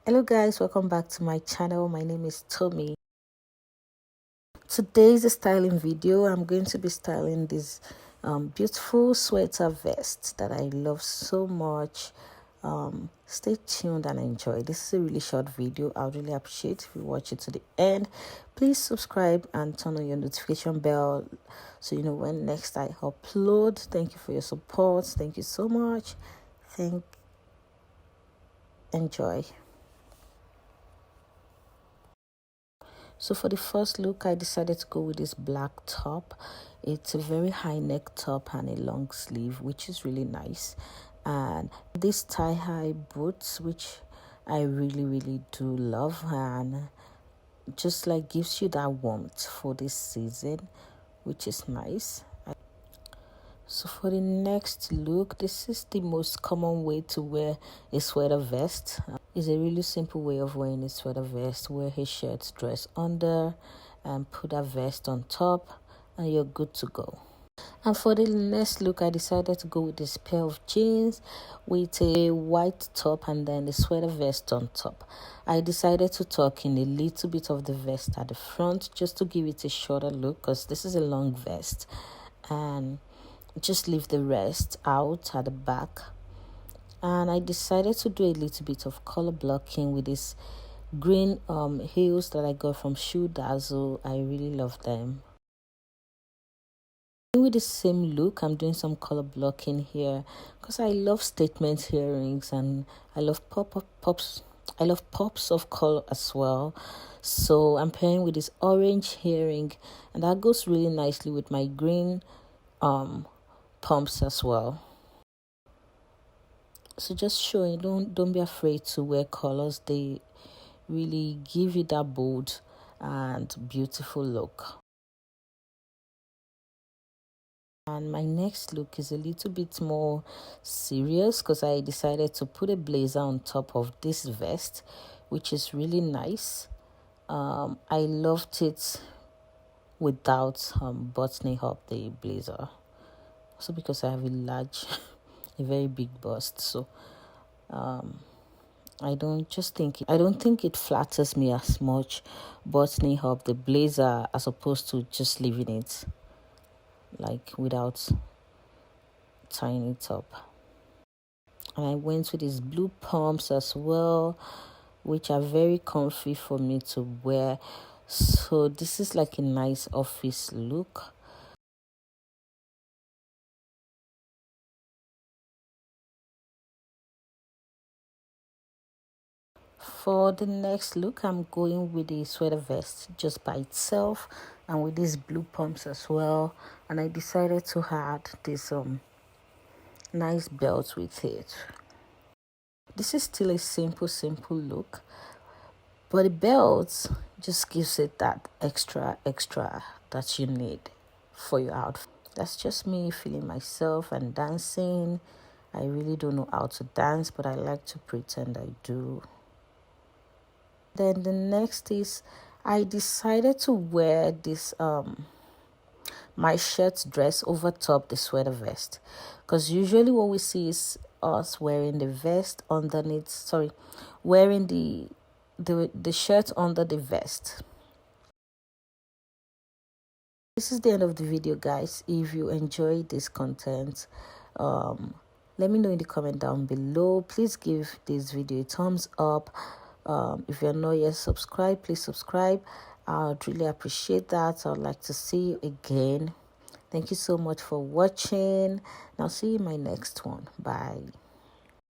Hello guys, welcome back to my channel. My name is Tomea. Today's a styling video. I'm going to be styling this beautiful sweater vest that I love so much. Stay tuned and enjoy. This is a really short video. I would really appreciate if you watch it to the end. Please subscribe and turn on your notification bell so you know when next I upload. Thank you for your support. Thank you so much. Enjoy. So for the first look, I decided to go with this black top. It's a very high neck top and a long sleeve, which is really nice. And these tie-high boots, which I really do love, and just like gives you that warmth for this season, which is nice. So for the next look, this is the most common way to wear a sweater vest. It's a really simple way of wearing a sweater vest. Wear a shirt, dress under, and put a vest on top, and you're good to go. And for the next look, I decided to go with this pair of jeans with a white top and then the sweater vest on top. I decided to tuck in a little bit of the vest at the front just to give it a shorter look, because this is a long vest, and just leave the rest out at the back. And I decided to do a little bit of color blocking with this green heels that I got from Shoe Dazzle. I really love them. With the same look, I'm doing some color blocking here because I love statement earrings and I love pops. I love pops of color as well. So I'm pairing with this orange earring, and that goes really nicely with my green pumps as well. So just showing, don't be afraid to wear colors. They really give you that bold and beautiful look. And my next look is a little bit more serious because I decided to put a blazer on top of this vest, which is really nice. I loved it without buttoning up the blazer. Also because I have a very big bust, so I don't think it flatters me as much buttoning up the blazer as opposed to just leaving it like without tying it up. And I went with these blue pumps as well, which are very comfy for me to wear. So this is like a nice office look. For the next look, I'm going with the sweater vest just by itself and with these blue pumps as well. And I decided to add this nice belt with it. This is still a simple look, but the belt just gives it that extra that you need for your outfit. That's just me feeling myself and dancing. I really don't know how to dance, but I like to pretend I do. Then the next is I decided to wear this my shirt dress over top the sweater vest, because usually what we see is us wearing the vest underneath, wearing the shirt under the vest. This is the end of the video, guys. If you enjoyed this content, let me know in the comment down below. Please give this video a thumbs up. If you're not yet subscribed, please subscribe. I would really appreciate that. I would like to see you again. Thank you so much for watching. I'll see you in my next one. Bye.